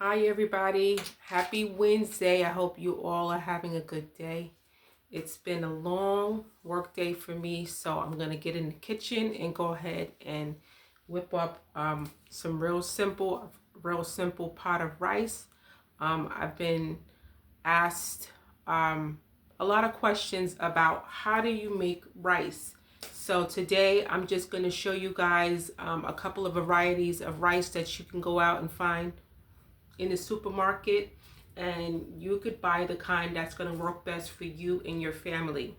Hi everybody, happy Wednesday. I hope you all are having a good day. It's been a long work day for me, so I'm gonna get in the kitchen and go ahead and whip up some real simple pot of rice. I've been asked a lot of questions about how do you make rice. So today I'm just going to show you guys a couple of varieties of rice that you can go out and find in the supermarket, and you could buy the kind that's going to work best for you and your family.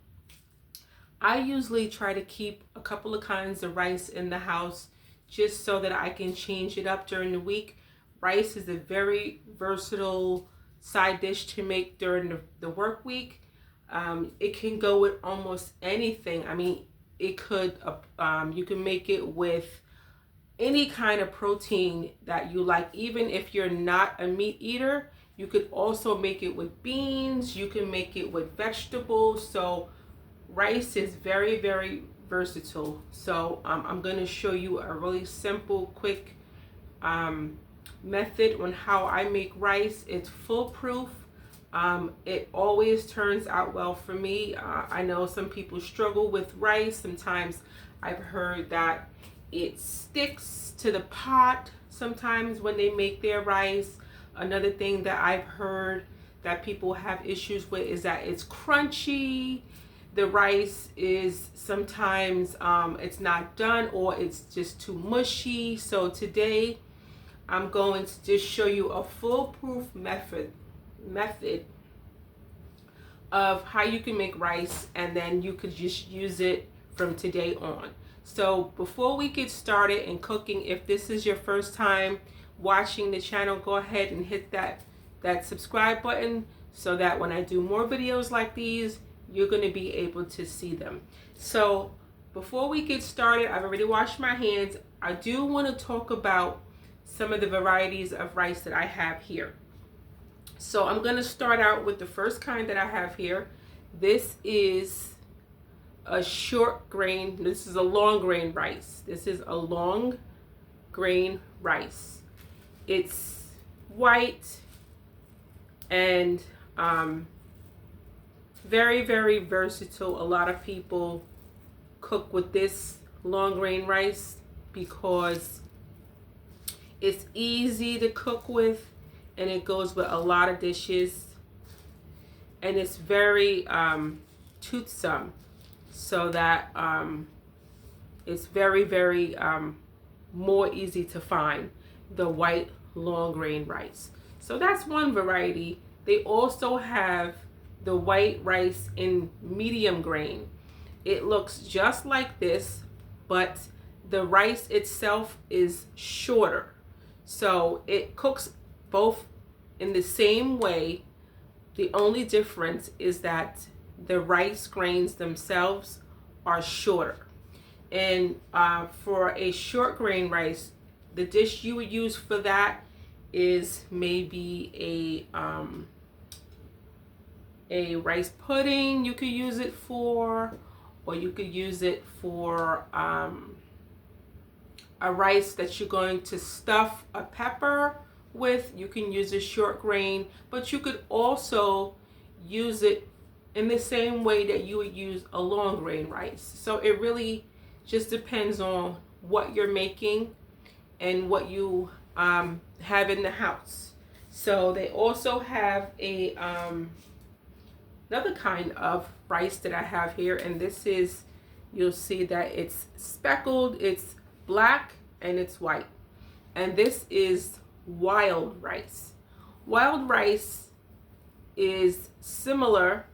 I usually try to keep a couple of kinds of rice in the house just so that I can change it up during the week. Rice is a very versatile side dish to make during the work week. It can go with almost anything. I mean, it could you can make it with any kind of protein that you like. Even if you're not a meat eater, you could also make it with beans. You can make it with vegetables. So rice is very, very versatile. So I'm going to show you a really simple, quick method on how I make rice. It's foolproof. It always turns out well for me. I know some people struggle with rice. Sometimes I've heard that it sticks to the pot sometimes when they make their rice. Another thing that I've heard that people have issues with is that it's crunchy. The rice is sometimes it's not done, or it's just too mushy. So today I'm going to just show you a foolproof method of how you can make rice, and then you could just use it from today on. So before we get started in cooking, if this is your first time watching the channel, go ahead and hit that subscribe button so that when I do more videos like these, you're going to be able to see them. So before we get started, I've already washed my hands. I do want to talk about some of the varieties of rice that I have here. So I'm going to start out with the first kind that I have here. This is a short grain. This is a long grain rice. This is a long grain rice. It's white and very, very versatile. A lot of people cook with this long grain rice because it's easy to cook with, and it goes with a lot of dishes, and it's very toothsome, so that it's very, very more easy to find the white long grain rice. So that's one variety. They also have the white rice in medium grain. It looks just like this, but the rice itself is shorter. So it cooks both in the same way. The only difference is that the rice grains themselves are shorter. And for a short grain rice, the dish you would use for that is maybe a rice pudding. You could use it for, or you could use it for a rice that you're going to stuff a pepper with. You can use a short grain, but you could also use it in the same way that you would use a long grain rice. So it really just depends on what you're making and what you have in the house. So they also have a another kind of rice that I have here, and this is, you'll see that it's speckled, it's black, and it's white. And this is wild rice. Wild rice is similar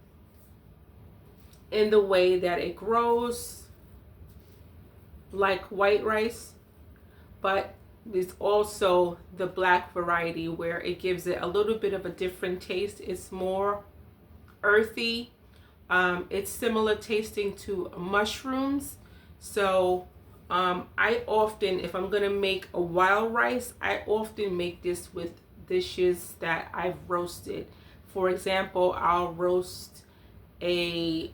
in the way that it grows like white rice, but there's also the black variety where it gives it a little bit of a different taste. It's more earthy. It's similar tasting to mushrooms. So I often, if I'm gonna make a wild rice, I often make this with dishes that I've roasted. For example, I'll roast a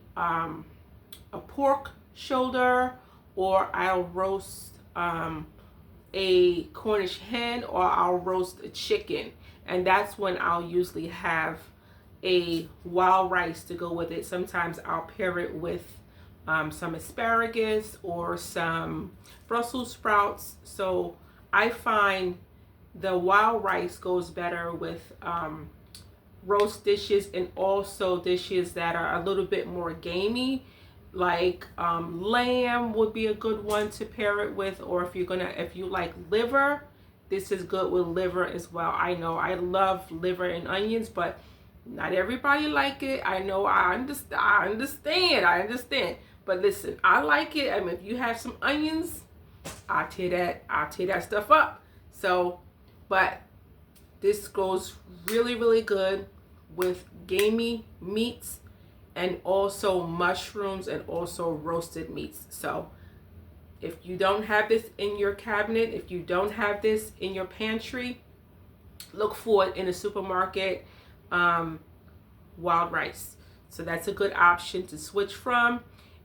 pork shoulder, or I'll roast a Cornish hen, or I'll roast a chicken. and that's when I'll usually have a wild rice to go with it. Sometimes I'll pair it with some asparagus or some Brussels sprouts. So I find the wild rice goes better with roast dishes, and also dishes that are a little bit more gamey, like lamb would be a good one to pair it with. Or if you like liver, this is good with liver as well. I know I love liver and onions, but not everybody like it. I know, I understand. But listen, I like it. I mean, if you have some onions, I'll tear that stuff up. So, but this goes really, really good with gamey meats, and also mushrooms, and also roasted meats. So if you don't have this in your cabinet, if you don't have this in your pantry, look for it in the supermarket. Wild rice. So that's a good option to switch from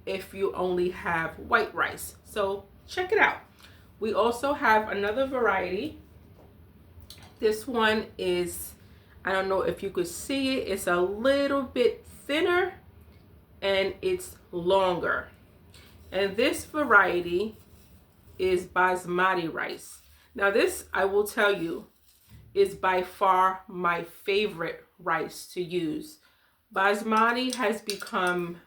if you only have white rice. So check it out. We also have another variety. This one is, I don't know if you could see it, it's a little bit thinner and it's longer. And this variety is Basmati rice. Now this, I will tell you, is by far my favorite rice to use. Basmati has become,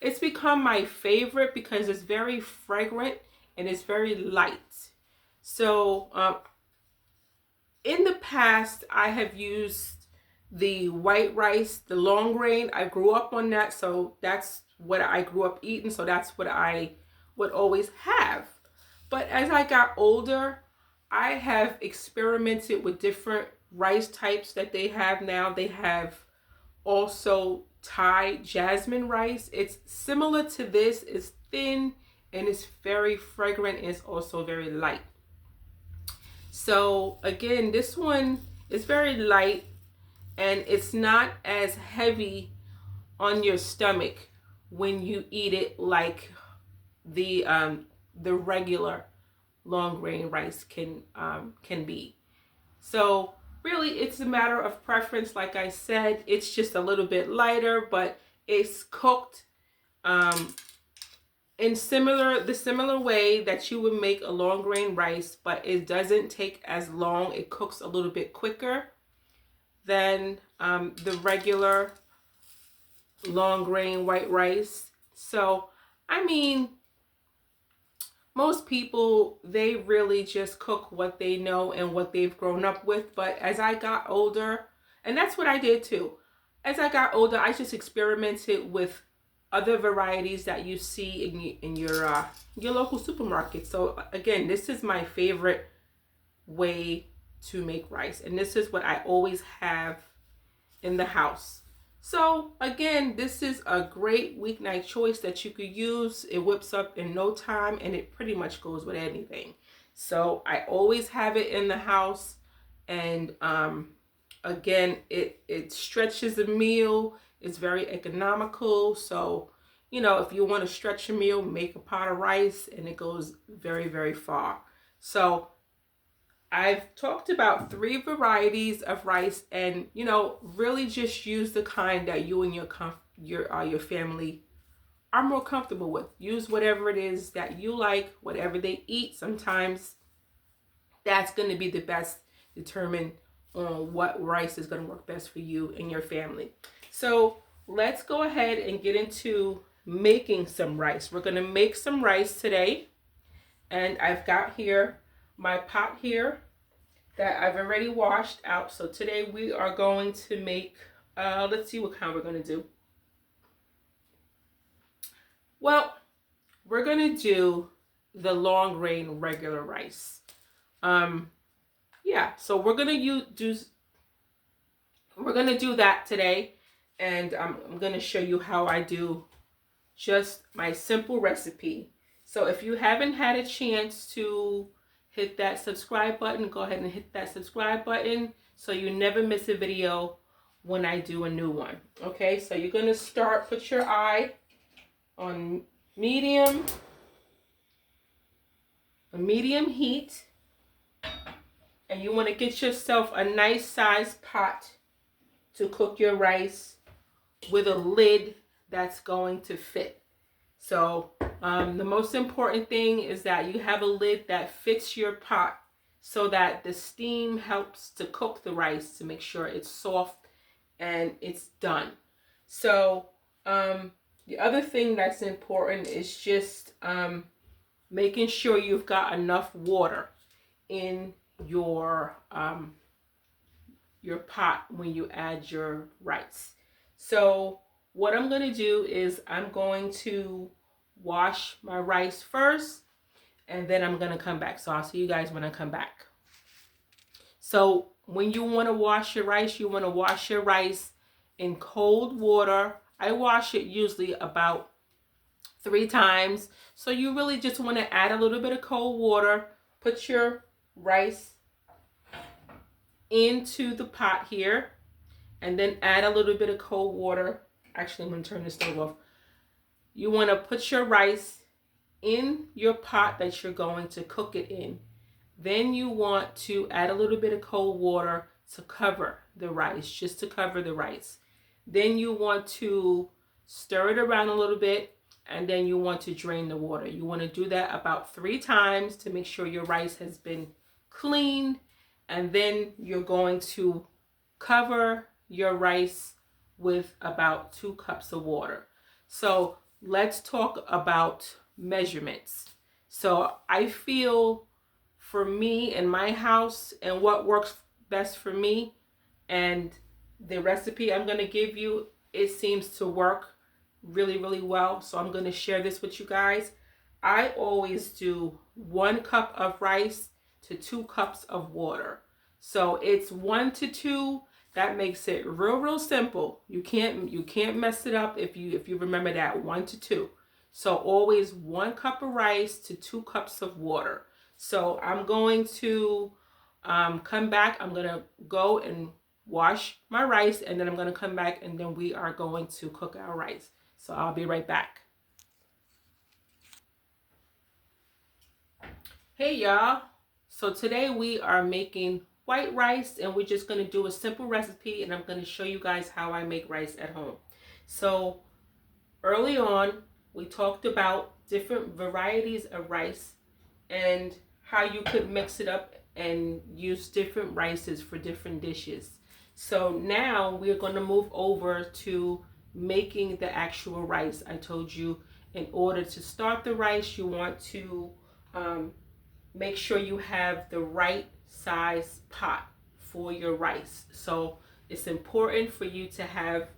it's become my favorite because it's very fragrant and it's very light. So in the past, I have used the white rice, the long grain. I grew up on that, so that's what I grew up eating, so that's what I would always have. But as I got older, I have experimented with different rice types that they have now. They have also Thai jasmine rice. It's similar to this. It's thin and it's very fragrant, and it's also very light. So again, this one is very light and it's not as heavy on your stomach when you eat it like the regular long grain rice can be. So really, it's a matter of preference. Like I said, it's just a little bit lighter, but it's cooked in the similar way that you would make a long grain rice, but it doesn't take as long. It cooks a little bit quicker than the regular long grain white rice. So, I mean, most people, they really just cook what they know and what they've grown up with. But as I got older, and that's what I did too, as I got older, I just experimented with other varieties that you see in your local supermarket. So again, this is my favorite way to make rice, and this is what I always have in the house. So again, this is a great weeknight choice that you could use. It whips up in no time and it pretty much goes with anything. So I always have it in the house, and again, it stretches a meal. It's very economical. So, you know, if you want to stretch a meal, make a pot of rice and it goes very, very far. So I've talked about 3 varieties of rice, and you know, really just use the kind that you and your family are more comfortable with. Use whatever it is that you like, whatever they eat. Sometimes that's going to be the best determine on what rice is going to work best for you and your family. So let's go ahead and get into making some rice. We're going to make some rice today, and I've got here my pot here that I've already washed out. So today we are going to make, let's see what kind we're going to do. Well, we're going to do the long grain regular rice. Yeah, so we're going to do that today, and I'm going to show you how I do just my simple recipe. So if you haven't had a chance to hit that subscribe button, go ahead and hit that subscribe button so you never miss a video when I do a new one. Okay, so you're going to put your eye on a medium heat. And you want to get yourself a nice sized pot to cook your rice with a lid that's going to fit. So the most important thing is that you have a lid that fits your pot so that the steam helps to cook the rice to make sure it's soft and it's done. So the other thing that's important is just making sure you've got enough water in your pot when you add your rice. So what I'm going to do is I'm going to wash my rice first, and then I'm going to come back. So I'll see you guys when I come back. So when you want to wash your rice, you want to wash your rice in cold water. I wash it usually about 3 times. So you really just want to add a little bit of cold water, put your rice into the pot here, and then add a little bit of cold water. Actually, I'm going to turn the stove off. You want to put your rice in your pot that you're going to cook it in. Then you want to add a little bit of cold water to cover the rice, just to cover the rice. Then you want to stir it around a little bit, and then you want to drain the water. You want to do that about 3 times to make sure your rice has been cleaned, and then you're going to cover your rice with about 2 cups of water. So let's talk about measurements. So I feel for me in my house and what works best for me and the recipe I'm going to give you, it seems to work really, really well. So I'm going to share this with you guys. I always do 1 cup of rice to 2 cups of water. So it's 1 to 2. That makes it real simple. You can't mess it up if you remember that, 1 to 2. So always 1 cup of rice to 2 cups of water. So I'm going to come back. I'm going to go and wash my rice, and then I'm going to come back, and then we are going to cook our rice. So I'll be right back. Hey y'all. So today we are making white rice, and we're just going to do a simple recipe, and I'm going to show you guys how I make rice at home. So early on, we talked about different varieties of rice and how you could mix it up and use different rices for different dishes. So now we're going to move over to making the actual rice. I told you in order to start the rice, you want to make sure you have the right size pot for your rice. So it's important for you to have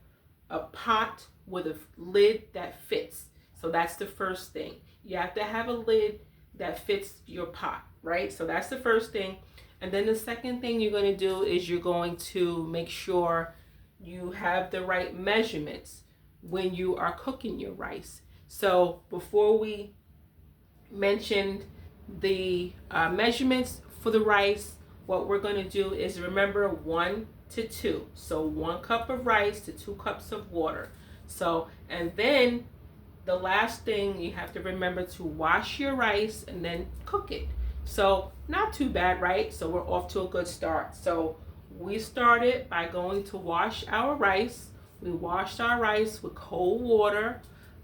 a pot with a lid that fits. So that's the first thing. You have to have a lid that fits your pot, right? So that's the first thing. And then the second thing you're going to do is you're going to make sure you have the right measurements when you are cooking your rice. So before we mentioned the measurements for the rice, what we're going to do is remember 1 to 2. So 1 cup of rice to 2 cups of water. So, and then the last thing you have to remember to wash your rice and then cook it. So not too bad, right? So we're off to a good start. So we started by going to wash our rice. We washed our rice with cold water.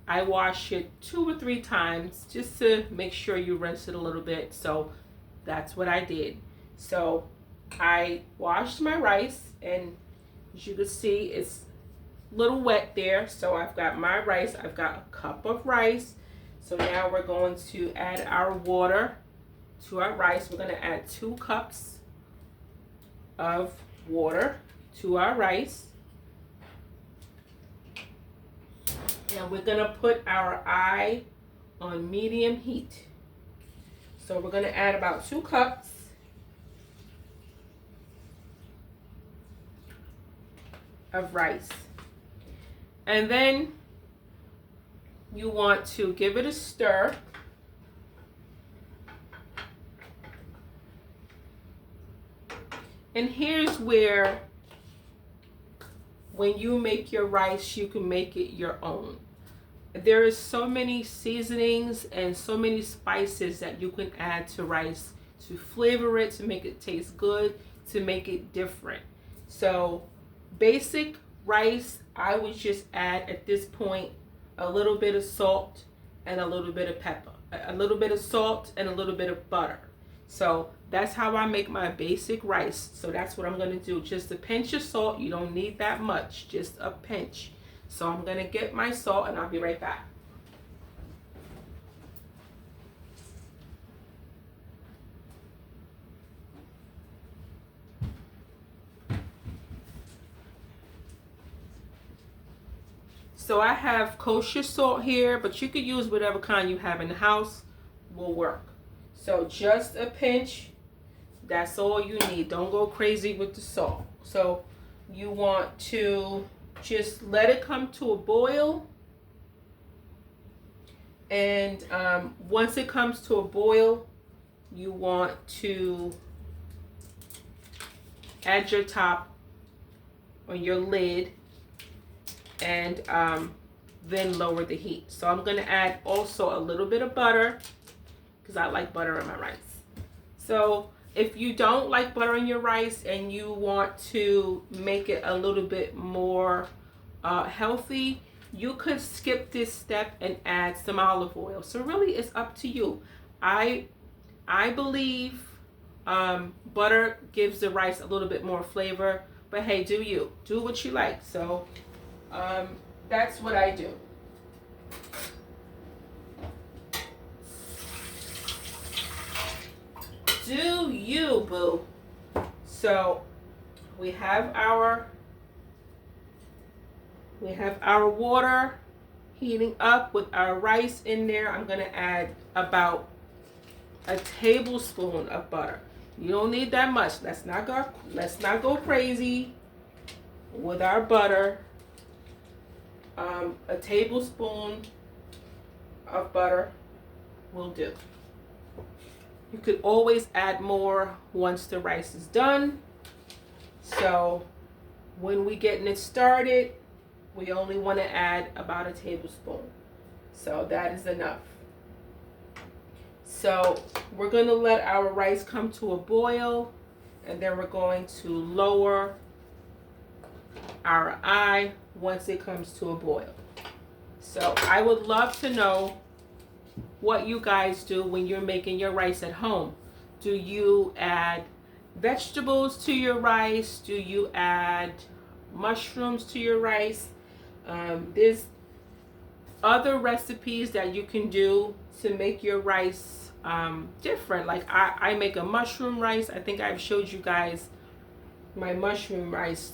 I wash it 2 or 3 times just to make sure you rinse it a little bit. So that's what I did. So I washed my rice, and as you can see, it's a little wet there. So I've got my rice. I've got a cup of rice. So now we're going to add our water to our rice. We're going to add 2 cups of water to our rice. And we're going to put our eye on medium heat. So we're going to add about 2 cups. Of rice. And then you want to give it a stir. And here's where, when you make your rice, you can make it your own. There is so many seasonings and so many spices that you can add to rice to flavor it, to make it taste good, to make it different. So basic rice, I would just add at this point a little bit of salt and a little bit of pepper, a little bit of salt and a little bit of butter. So that's how I make my basic rice. So that's what I'm going to do. Just a pinch of salt. You don't need that much, just a pinch. So I'm going to get my salt and I'll be right back. So I have kosher salt here, but you could use whatever kind you have in the house, will work. So just a pinch, that's all you need. Don't go crazy with the salt. So you want to just let it come to a boil. And once it comes to a boil, you want to add your top on your lid and then lower the heat. So I'm going to add also a little bit of butter because I like butter in my rice. So if you don't like butter in your rice and you want to make it a little bit more healthy, you could skip this step and add some olive oil. So really it's up to you. I believe butter gives the rice a little bit more flavor, but hey, do you. Do what you like. So that's what I do. Do you, boo? So we have our water heating up with our rice in there. I'm going to add about a tablespoon of butter. You don't need that much. Let's not go crazy with our butter. A tablespoon of butter will do. You could always add more once the rice is done. So when we getting it started, we only want to add about a tablespoon. So that is enough. So we're going to let our rice come to a boil, and then we're going to lower our eye once it comes to a boil. So I would love to know what you guys do when you're making your rice at home. Do you add vegetables to your rice? Do you add mushrooms to your rice? There's other recipes that you can do to make your rice different. Like I make a mushroom rice. I think I've showed you guys my mushroom rice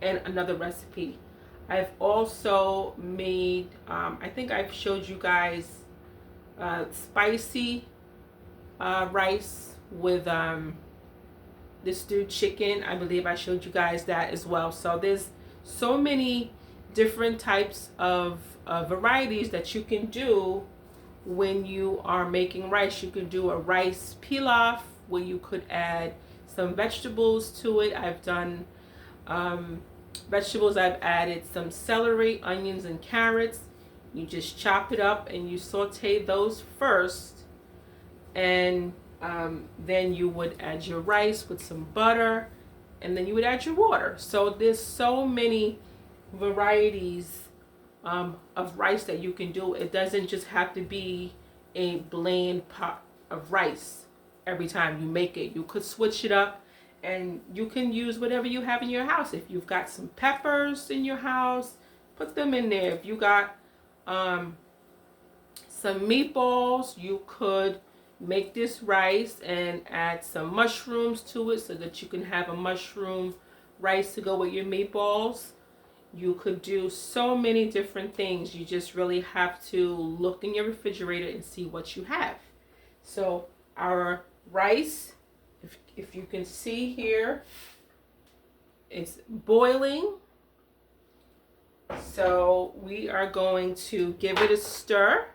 and another recipe. I've also made, I think I've showed you guys spicy rice with the stewed chicken. I believe I showed you guys that as well. So there's so many different types of varieties that you can do when you are making rice. You can do a rice pilaf where you could add some vegetables to it. I've done vegetables. I've added some celery, onions, and carrots. You just chop it up and you saute those first, and then you would add your rice with some butter, and then you would add your water. So there's so many varieties of rice that you can do. It doesn't just have to be a bland pot of rice every time you make it. You could switch it up, and you can use whatever you have in your house. If you've got some peppers in your house, put them in there. If you got some meatballs, you could make this rice and add some mushrooms to it so that you can have a mushroom rice to go with your meatballs. You could do so many different things. You just really have to look in your refrigerator and see what you have. So our rice, if you can see here, it's boiling. So we are going to give it a stir.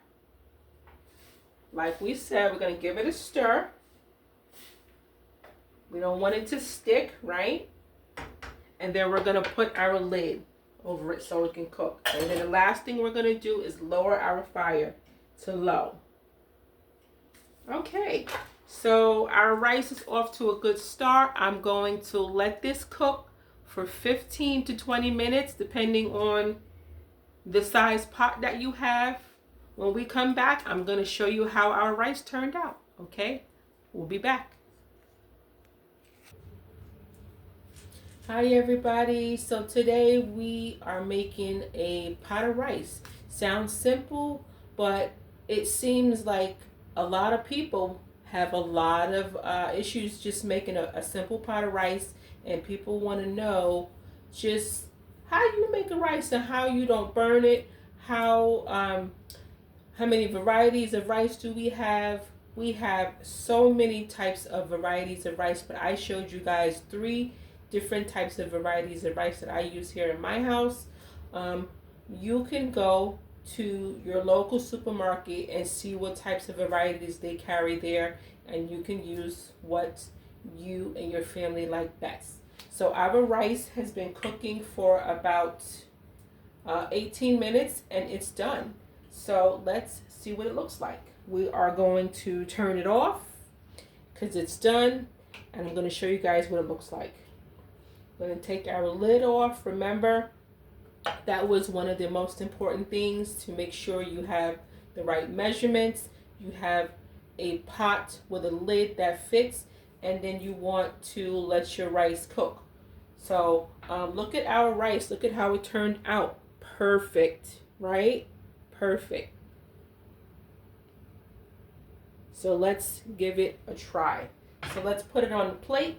Like we said, we're going to give it a stir. We don't want it to stick, right? And then we're going to put our lid over it so it can cook. And then the last thing we're going to do is lower our fire to low. Okay, So our rice is off to a good start. I'm going to let this cook for 15 to 20 minutes, depending on the size pot that you have. When we come back, I'm going to show you how our rice turned out. Okay, we'll be back. Hi everybody. So today we are making a pot of rice. Sounds simple, but it seems like a lot of people have a lot of issues just making a simple pot of rice, and people want to know just how you make a rice and how you don't burn it, how many varieties of rice do we have. We have so many types of varieties of rice, but I showed you guys 3 different types of varieties of rice that I use here in my house. You can go to your local supermarket and see what types of varieties they carry there, and you can use what you and your family like best. So our rice has been cooking for about 18 minutes and it's done. So let's see what it looks like. We are going to turn it off because it's done, and I'm going to show you guys what it looks like. I'm going to take our lid off. Remember, that was one of the most important things, to make sure you have the right measurements. You have a pot with a lid that fits, and then you want to let your rice cook. So look at our rice. Look at how it turned out. Perfect, right? Perfect. So let's give it a try. So let's put it on the plate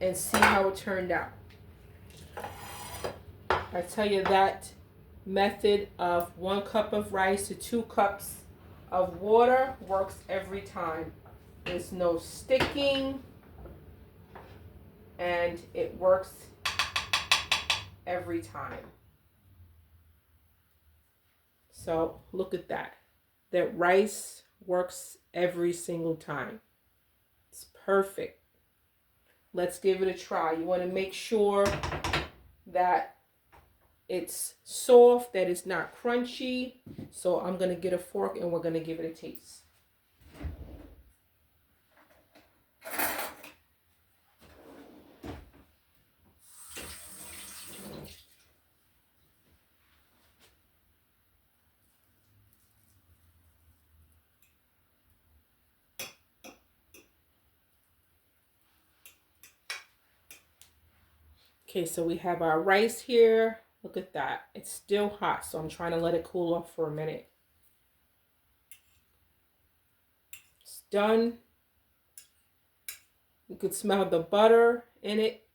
and see how it turned out. I tell you, that method of 1 cup of rice to 2 cups of water works every time. There's no sticking, and it works every time. So look at that. That rice works every single time. It's perfect. Let's give it a try. You want to make sure that it's soft, that it's not crunchy. So I'm going to get a fork and we're going to give it a taste. Okay, so we have our rice here. Look at that. It's still hot, so I'm trying to let it cool off for a minute. It's done. You could smell the butter in it.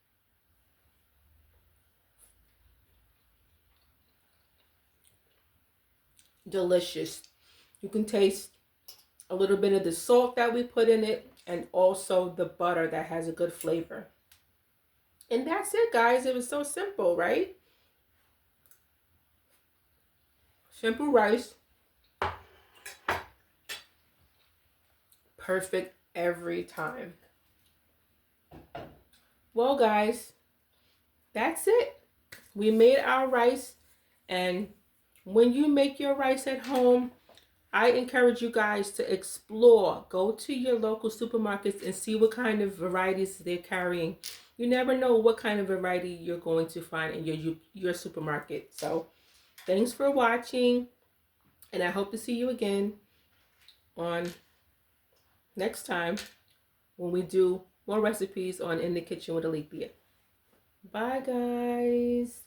Delicious. You can taste a little bit of the salt that we put in it, and also the butter that has a good flavor. And that's it, guys. It was so simple, right? Simple rice. Perfect every time. Well, guys, that's it. We made our rice, and when you make your rice at home, I encourage you guys to explore. Go to your local supermarkets and see what kind of varieties they're carrying. You never know what kind of variety you're going to find in your supermarket. So thanks for watching, and I hope to see you again on next time when we do more recipes on In the Kitchen with Alethea. Bye, guys.